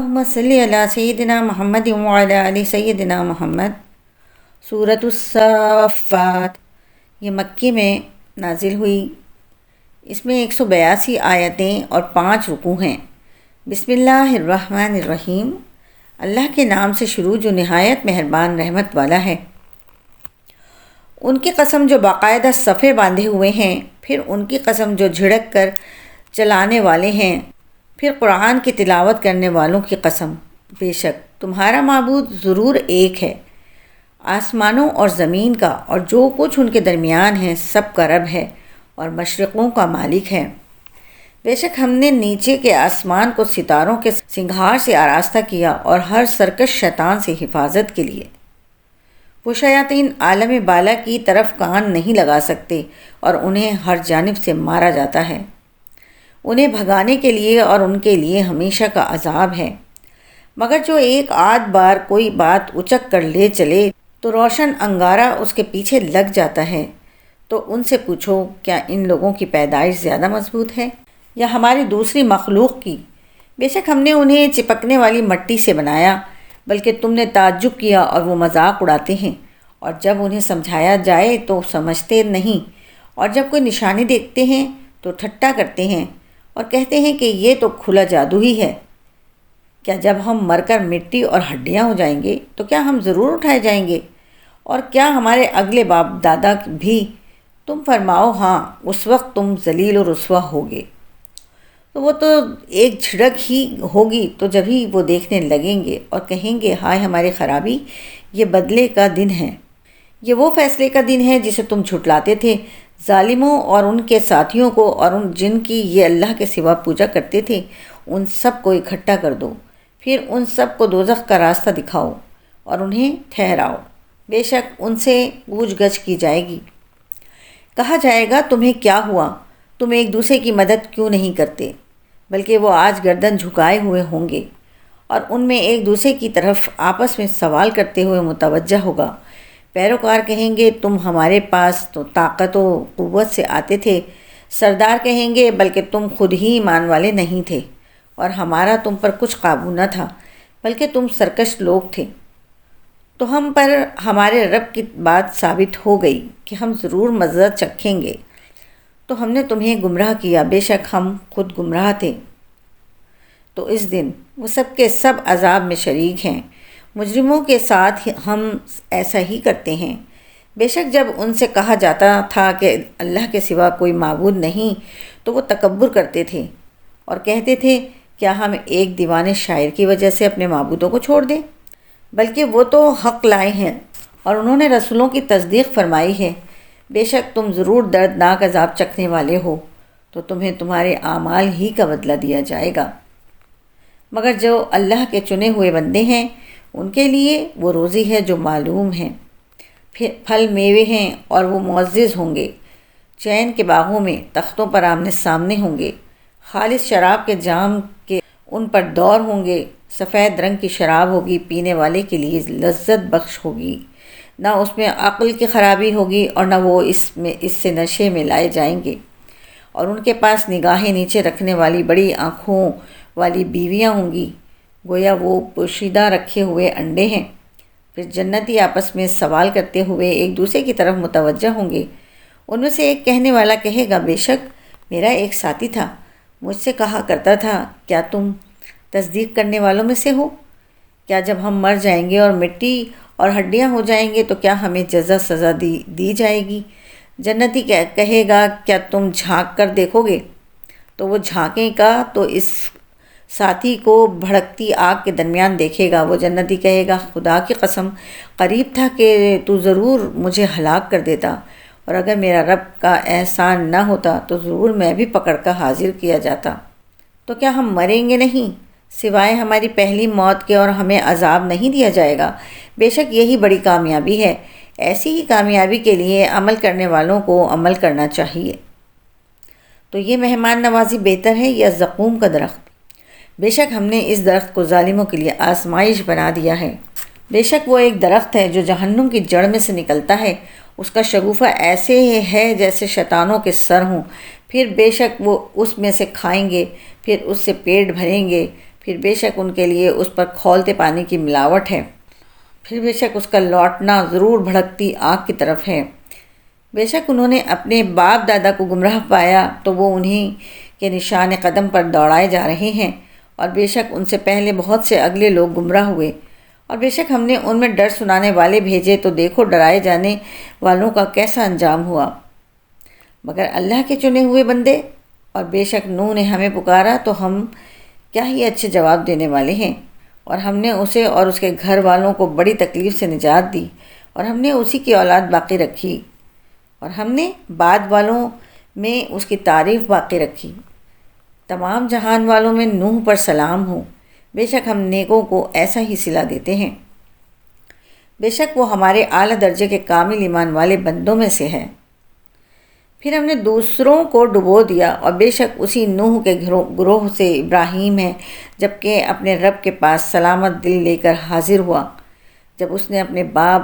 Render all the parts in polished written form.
اللہم صلی علی سیدنا محمد وعلی آل سیدنا محمد۔ سورۃ الصافات یہ مکی میں نازل ہوئی۔ اس میں 182 آیتیں اور 5 رکوع ہیں۔ بسم اللہ الرحمن الرحیم، اللہ کے نام سے شروع جو نہایت مہربان رحمت والا ہے۔ ان کی قسم جو باقاعدہ صفے باندھے ہوئے ہیں، پھر ان کی قسم جو جھڑک کر چلانے والے ہیں، پھر قرآن کی تلاوت کرنے والوں کی قسم، بے شک تمہارا معبود ضرور ایک ہے، آسمانوں اور زمین کا اور جو کچھ ان کے درمیان ہے سب کا رب ہے اور مشرقوں کا مالک ہے۔ بے شک ہم نے نیچے کے آسمان کو ستاروں کے سنگھار سے آراستہ کیا اور ہر سرکش شیطان سے حفاظت کے لیے۔ وہ شیاطین عالم بالا کی طرف کان نہیں لگا سکتے اور انہیں ہر جانب سے مارا جاتا ہے۔ انہیں بھگانے کے لیے اور ان کے لیے ہمیشہ کا عذاب ہے، مگر جو ایک آدھ بار کوئی بات اچک کر لے چلے تو روشن انگارہ اس کے پیچھے لگ جاتا ہے۔ تو ان سے پوچھو، کیا ان لوگوں کی پیدائش زیادہ مضبوط ہے یا ہماری دوسری مخلوق کی؟ بے شک ہم نے انہیں چپکنے والی مٹی سے بنایا، بلکہ تم نے تعجب کیا اور وہ مذاق اڑاتے ہیں، اور جب انہیں سمجھایا جائے تو سمجھتے نہیں، اور جب کوئی نشانی دیکھتے ہیں تو ٹھٹا کرتے ہیں اور کہتے ہیں کہ یہ تو کھلا جادو ہی ہے۔ کیا جب ہم مر کر مٹی اور ہڈیاں ہو جائیں گے تو کیا ہم ضرور اٹھائے جائیں گے؟ اور کیا ہمارے اگلے باپ دادا بھی؟ تم فرماؤ ہاں، اس وقت تم ذلیل و رسوا ہوگے۔ تو وہ تو ایک جھڑک ہی ہوگی تو جبھی وہ دیکھنے لگیں گے اور کہیں گے ہائے ہماری خرابی، یہ بدلے کا دن ہے، یہ وہ فیصلے کا دن ہے جسے تم جھٹلاتے تھے۔ ظالموں اور ان کے ساتھیوں کو اور ان جن کی یہ اللہ کے سوا پوجا کرتے تھے، ان سب کو اکٹھا کر دو، پھر ان سب کو دوزخ کا راستہ دکھاؤ اور انہیں ٹھہراؤ، بے شک ان سے پوچھ گچھ کی جائے گی۔ کہا جائے گا تمہیں کیا ہوا، تم ایک دوسرے کی مدد کیوں نہیں کرتے؟ بلکہ وہ آج گردن جھکائے ہوئے ہوں گے اور ان میں ایک دوسرے کی طرف آپس میں سوال کرتے ہوئے متوجہ ہوگا۔ پیروکار کہیں گے تم ہمارے پاس تو طاقت و قوت سے آتے تھے، سردار کہیں گے بلکہ تم خود ہی ایمان والے نہیں تھے اور ہمارا تم پر کچھ قابو نہ تھا، بلکہ تم سرکش لوگ تھے۔ تو ہم پر ہمارے رب کی بات ثابت ہو گئی کہ ہم ضرور مزہ چکھیں گے، تو ہم نے تمہیں گمراہ کیا، بے شک ہم خود گمراہ تھے۔ تو اس دن وہ سب کے سب عذاب میں شریک ہیں، مجرموں کے ساتھ ہم ایسا ہی کرتے ہیں۔ بے شک جب ان سے کہا جاتا تھا کہ اللہ کے سوا کوئی معبود نہیں تو وہ تکبر کرتے تھے اور کہتے تھے کیا ہم ایک دیوانے شاعر کی وجہ سے اپنے معبودوں کو چھوڑ دیں؟ بلکہ وہ تو حق لائے ہیں اور انہوں نے رسولوں کی تصدیق فرمائی ہے۔ بے شک تم ضرور دردناک عذاب چکھنے والے ہو، تو تمہیں تمہارے اعمال ہی کا بدلہ دیا جائے گا، مگر جو اللہ کے چنے ہوئے بندے ہیں ان کے لیے وہ روزی ہے جو معلوم ہے، پھر پھل میوے ہیں اور وہ معزز ہوں گے، چین کے باغوں میں تختوں پر آمنے سامنے ہوں گے، خالص شراب کے جام کے ان پر دور ہوں گے، سفید رنگ کی شراب ہوگی، پینے والے کے لیے لذت بخش ہوگی، نہ اس میں عقل کی خرابی ہوگی اور نہ وہ اس سے نشے میں لائے جائیں گے، اور ان کے پاس نگاہیں نیچے رکھنے والی بڑی آنکھوں والی بیویاں ہوں گی، گویا وہ پوشیدہ رکھے ہوئے انڈے ہیں۔ پھر جنتی آپس میں سوال کرتے ہوئے ایک دوسرے کی طرف متوجہ ہوں گے۔ ان میں سے ایک کہنے والا کہے گا بے شک میرا ایک ساتھی تھا، مجھ سے کہا کرتا تھا کیا تم تصدیق کرنے والوں میں سے ہو؟ کیا جب ہم مر جائیں گے اور مٹی اور ہڈیاں ہو جائیں گے تو کیا ہمیں جزا سزا دی جائے گی؟ جنتی کہے گا کیا تم جھانک کر دیکھو گے؟ تو وہ جھانکے گا تو اس ساتھی کو بھڑکتی آگ کے درمیان دیکھے گا۔ وہ جنتی کہے گا خدا کی قسم قریب تھا کہ تو ضرور مجھے ہلاک کر دیتا، اور اگر میرا رب کا احسان نہ ہوتا تو ضرور میں بھی پکڑ کر حاضر کیا جاتا۔ تو کیا ہم مریں گے نہیں سوائے ہماری پہلی موت کے اور ہمیں عذاب نہیں دیا جائے گا؟ بے شک یہی بڑی کامیابی ہے۔ ایسی ہی کامیابی کے لیے عمل کرنے والوں کو عمل کرنا چاہیے۔ تو یہ مہمان نوازی بہتر ہے یا زقوم کا درخت؟ بے شک ہم نے اس درخت کو ظالموں کے لیے آزمائش بنا دیا ہے۔ بے شک وہ ایک درخت ہے جو جہنم کی جڑ میں سے نکلتا ہے، اس کا شگوفہ ایسے ہے جیسے شیطانوں کے سر ہوں، پھر بے شک وہ اس میں سے کھائیں گے، پھر اس سے پیٹ بھریں گے، پھر بے شک ان کے لیے اس پر کھولتے پانی کی ملاوٹ ہے، پھر بے شک اس کا لوٹنا ضرور بھڑکتی آگ کی طرف ہے۔ بے شک انہوں نے اپنے باپ دادا کو گمراہ پایا تو وہ انہیں کے نشان قدم پر دوڑائے جا رہے ہیں، اور بے شک ان سے پہلے بہت سے اگلے لوگ گمراہ ہوئے، اور بے شک ہم نے ان میں ڈر سنانے والے بھیجے تو دیکھو ڈرائے جانے والوں کا کیسا انجام ہوا، مگر اللہ کے چنے ہوئے بندے۔ اور بے شک نوح نے ہمیں پکارا تو ہم کیا ہی اچھے جواب دینے والے ہیں، اور ہم نے اسے اور اس کے گھر والوں کو بڑی تکلیف سے نجات دی، اور ہم نے اسی کی اولاد باقی رکھی، اور ہم نے بعد والوں میں اس کی تعریف باقی رکھی۔ تمام جہان والوں میں نوح پر سلام ہو، بے شک ہم نیکوں کو ایسا ہی صلہ دیتے ہیں، بے شک وہ ہمارے اعلیٰ درجے کے کامل ایمان والے بندوں میں سے ہے۔ پھر ہم نے دوسروں کو ڈبو دیا، اور بے شک اسی نوح کے گروہ سے ابراہیم ہے، جبکہ اپنے رب کے پاس سلامت دل لے کر حاضر ہوا، جب اس نے اپنے باپ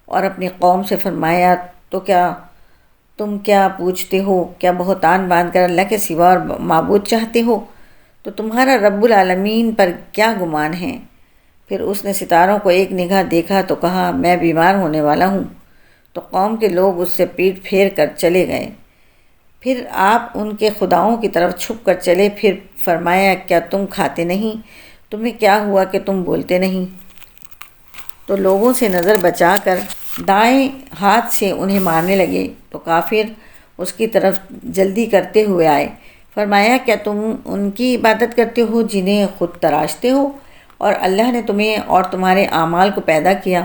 اور اپنی قوم سے فرمایا تو تم کیا پوچھتے ہو؟ کیا بہتان باندھ کر اللہ کے سوا اور معبود چاہتے ہو؟ تو تمہارا رب العالمین پر کیا گمان ہے؟ پھر اس نے ستاروں کو ایک نگاہ دیکھا تو کہا میں بیمار ہونے والا ہوں، تو قوم کے لوگ اس سے پیٹ پھیر کر چلے گئے۔ پھر آپ ان کے خداؤں کی طرف چھپ کر چلے، پھر فرمایا کیا تم کھاتے نہیں؟ تمہیں کیا ہوا کہ تم بولتے نہیں؟ تو لوگوں سے نظر بچا کر دائیں ہاتھ سے انہیں مارنے لگے، تو کافر اس کی طرف جلدی کرتے ہوئے آئے، فرمایا کیا تم ان کی عبادت کرتے ہو جنہیں خود تراشتے ہو، اور اللہ نے تمہیں اور تمہارے اعمال کو پیدا کیا؟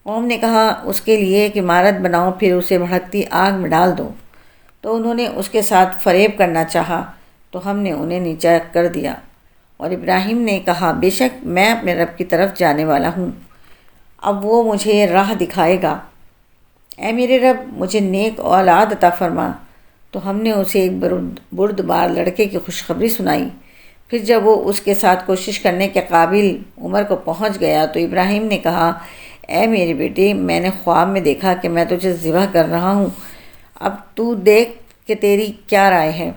قوم نے کہا اس کے لیے ایک عمارت بناؤ، پھر اسے بھڑکتی آگ میں ڈال دو۔ تو انہوں نے اس کے ساتھ فریب کرنا چاہا تو ہم نے انہیں نیچا کر دیا، اور ابراہیم نے کہا بے شک میں اپنے رب کی طرف جانے والا ہوں، اب وہ مجھے راہ دکھائے گا۔ اے میرے رب مجھے نیک اولاد عطا فرما۔ تو ہم نے اسے ایک بردبار لڑکے کی خوشخبری سنائی۔ پھر جب وہ اس کے ساتھ کوشش کرنے کے قابل عمر کو پہنچ گیا تو ابراہیم نے کہا اے میرے بیٹے، میں نے خواب میں دیکھا کہ میں تجھے ذبح کر رہا ہوں، اب تو دیکھ کہ تیری کیا رائے ہے؟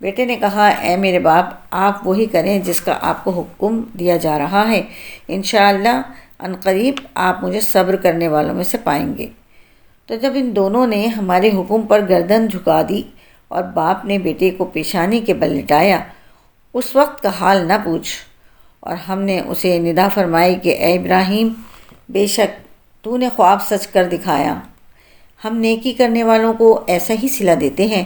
بیٹے نے کہا اے میرے باپ، آپ وہی کریں جس کا آپ کو حکم دیا جا رہا ہے، انشاءاللہ عنقریب آپ مجھے صبر کرنے والوں میں سے پائیں گے۔ تو جب ان دونوں نے ہمارے حکم پر گردن جھکا دی اور باپ نے بیٹے کو پیشانی کے بل لٹایا، اس وقت کا حال نہ پوچھ، اور ہم نے اسے ندا فرمائی کہ اے ابراہیم، بے شک تو نے خواب سچ کر دکھایا، ہم نیکی کرنے والوں کو ایسا ہی صلہ دیتے ہیں۔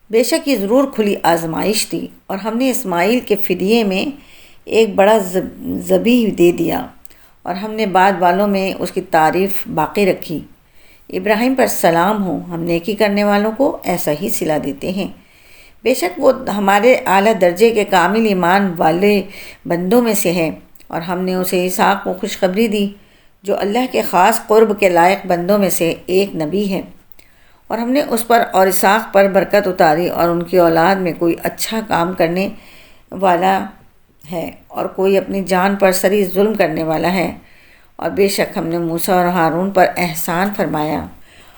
بے شک یہ ضرور کھلی آزمائش تھی، اور ہم نے اسماعیل کے فدیے میں ایک بڑا ذبیح دے دیا، اور ہم نے بعد والوں میں اس کی تعریف باقی رکھی۔ ابراہیم پر سلام ہو، ہم نیکی کرنے والوں کو ایسا ہی صلہ دیتے ہیں۔ بے شک وہ ہمارے اعلیٰ درجے کے کامل ایمان والے بندوں میں سے ہے، اور ہم نے اسے اسحاق کو خوشخبری دی جو اللہ کے خاص قرب کے لائق بندوں میں سے ایک نبی ہے، اور ہم نے اس پر اور اسحاق پر برکت اتاری، اور ان کی اولاد میں کوئی اچھا کام کرنے والا ہے اور کوئی اپنی جان پر سری ظلم کرنے والا ہے۔ اور بے شک ہم نے موسیٰ اور ہارون پر احسان فرمایا،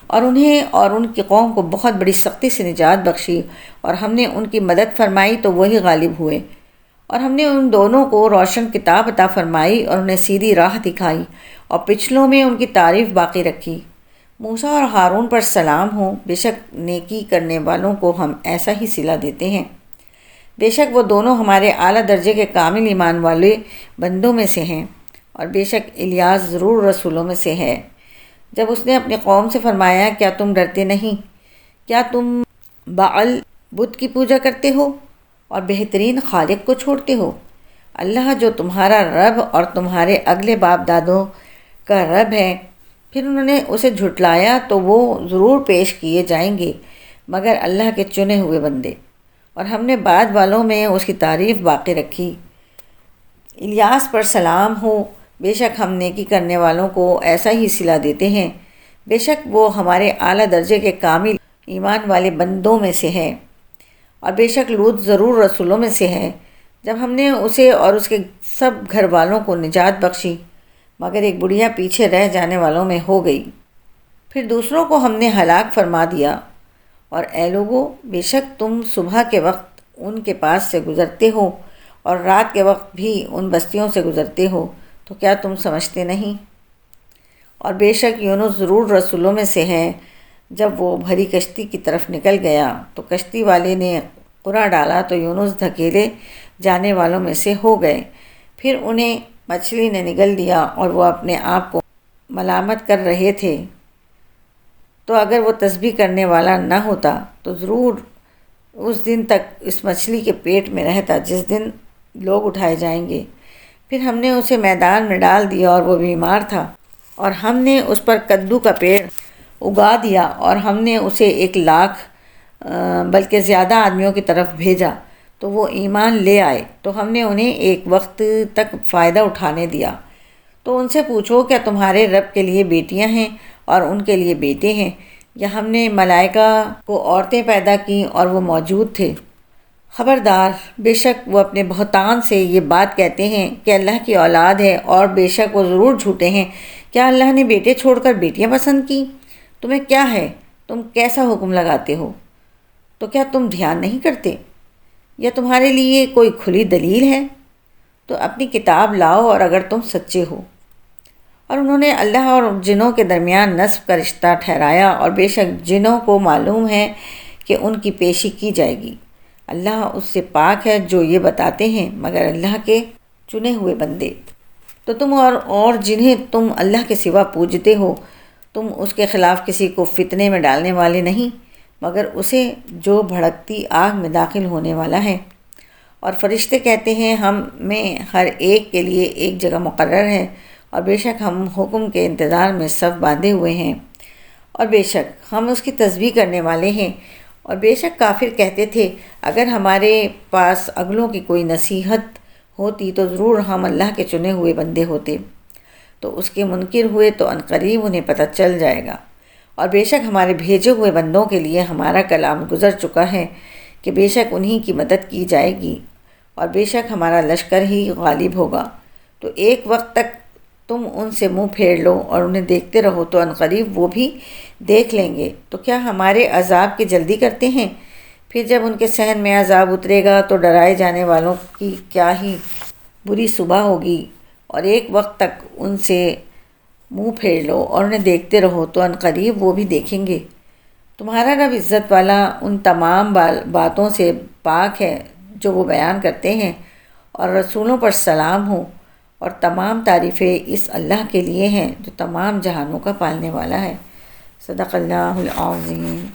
اور انہیں اور ان کی قوم کو بہت بڑی سختی سے نجات بخشی، اور ہم نے ان کی مدد فرمائی تو وہی غالب ہوئے، اور ہم نے ان دونوں کو روشن کتاب عطا فرمائی اور انہیں سیدھی راہ دکھائی، اور پچھلوں میں ان کی تعریف باقی رکھی۔ موسیٰ اور ہارون پر سلام ہو، بے شک نیکی کرنے والوں کو ہم ایسا ہی صلہ دیتے ہیں۔ بے شک وہ دونوں ہمارے اعلیٰ درجے کے کامل ایمان والے بندوں میں سے ہیں، اور بے شک الیاس ضرور رسولوں میں سے ہے۔ جب اس نے اپنی قوم سے فرمایا کیا تم ڈرتے نہیں؟ کیا تم بعل بت کی پوجا کرتے ہو اور بہترین خالق کو چھوڑتے ہو؟ اللہ جو تمہارا رب اور تمہارے اگلے باپ دادوں کا رب ہے۔ پھر انہوں نے اسے جھٹلایا تو وہ ضرور پیش کیے جائیں گے مگر اللہ کے چنے ہوئے بندے، اور ہم نے بعد والوں میں اس کی تعریف باقی رکھی۔ الیاس پر سلام ہو، بے شک ہم نیکی کرنے والوں کو ایسا ہی صلہ دیتے ہیں، بے شک وہ ہمارے اعلیٰ درجے کے کامل ایمان والے بندوں میں سے ہے۔ اور بے شک لوط ضرور رسولوں میں سے ہے، جب ہم نے اسے اور اس کے سب گھر والوں کو نجات بخشی مگر ایک بڑھیا پیچھے رہ جانے والوں میں ہو گئی۔ پھر دوسروں کو ہم نے ہلاک فرما دیا۔ اور اے لوگو، بے شک تم صبح کے وقت ان کے پاس سے گزرتے ہو اور رات کے وقت بھی ان بستیوں سے گزرتے ہو، تو کیا تم سمجھتے نہیں؟ اور بے شک یونس ضرور رسولوں میں سے ہے۔ جب وہ بھری کشتی کی طرف نکل گیا تو کشتی والے نے قرع ڈالا تو یونس دھکیلے جانے والوں میں سے ہو گئے۔ پھر انہیں مچھلی نے نگل لیا اور وہ اپنے آپ کو ملامت کر رہے تھے۔ تو اگر وہ تسبیح کرنے والا نہ ہوتا تو ضرور اس دن تک اس مچھلی کے پیٹ میں رہتا جس دن لوگ اٹھائے جائیں گے۔ پھر ہم نے اسے میدان میں ڈال دیا اور وہ بیمار تھا، اور ہم نے اس پر کدو کا پیڑ اگا دیا، اور ہم نے اسے 1,00,000 بلکہ زیادہ آدمیوں کی طرف بھیجا تو وہ ایمان لے آئے، تو ہم نے انہیں ایک وقت تک فائدہ اٹھانے دیا۔ تو ان سے پوچھو کیا تمہارے رب کے لیے بیٹیاں ہیں اور ان کے لیے بیٹے ہیں، یا ہم نے ملائکہ کو عورتیں پیدا کیں اور وہ موجود تھے؟ خبردار، بے شک وہ اپنے بہتان سے یہ بات کہتے ہیں کہ اللہ کی اولاد ہے، اور بے شک وہ ضرور جھوٹے ہیں۔ کیا اللہ نے بیٹے چھوڑ کر بیٹیاں پسند کی؟ تمہیں کیا ہے؟ تم کیسا حکم لگاتے ہو؟ تو کیا تم دھیان نہیں کرتے؟ یا تمہارے لیے کوئی کھلی دلیل ہے؟ تو اپنی کتاب لاؤ اور اگر تم سچے ہو۔ اور انہوں نے اللہ اور جنوں کے درمیان نسب کا رشتہ ٹھہرایا، اور بے شک جنوں کو معلوم ہے کہ ان کی پیشی کی جائے گی۔ اللہ اس سے پاک ہے جو یہ بتاتے ہیں مگر اللہ کے چنے ہوئے بندے۔ تو تم اور جنہیں تم اللہ کے سوا پوجتے ہو، تم اس کے خلاف کسی کو فتنے میں ڈالنے والے نہیں مگر اسے جو بھڑکتی آگ میں داخل ہونے والا ہے۔ اور فرشتے کہتے ہیں ہم میں ہر ایک کے لیے ایک جگہ مقرر ہے، اور بے شک ہم حکم کے انتظار میں صف باندھے ہوئے ہیں، اور بے شک ہم اس کی تسبیح کرنے والے ہیں۔ اور بے شک کافر کہتے تھے اگر ہمارے پاس اگلوں کی کوئی نصیحت ہوتی تو ضرور ہم اللہ کے چنے ہوئے بندے ہوتے۔ تو اس کے منکر ہوئے تو عنقریب انہیں پتہ چل جائے گا۔ اور بے شک ہمارے بھیجے ہوئے بندوں کے لیے ہمارا کلام گزر چکا ہے کہ بے شک انہی کی مدد کی جائے گی، اور بے شک ہمارا لشکر ہی غالب ہوگا۔ تو ایک وقت تک تم ان سے منہ پھیر لو اور انہیں دیکھتے رہو تو عنقریب وہ بھی دیکھ لیں گے۔ تو کیا ہمارے عذاب کی جلدی کرتے ہیں؟ پھر جب ان کے صحن میں عذاب اترے گا تو ڈرائے جانے والوں کی کیا ہی بری صبح ہوگی۔ اور ایک وقت تک ان سے منہ پھیر لو اور انہیں دیکھتے رہو تو عنقریب وہ بھی دیکھیں گے۔ تمہارا رب عزت والا ان تمام باتوں سے پاک ہے جو وہ بیان کرتے ہیں، اور رسولوں پر سلام ہو، اور تمام تعریفیں اس اللہ کے لیے ہیں جو تمام جہانوں کا پالنے والا ہے۔ صدق اللہ العظیم۔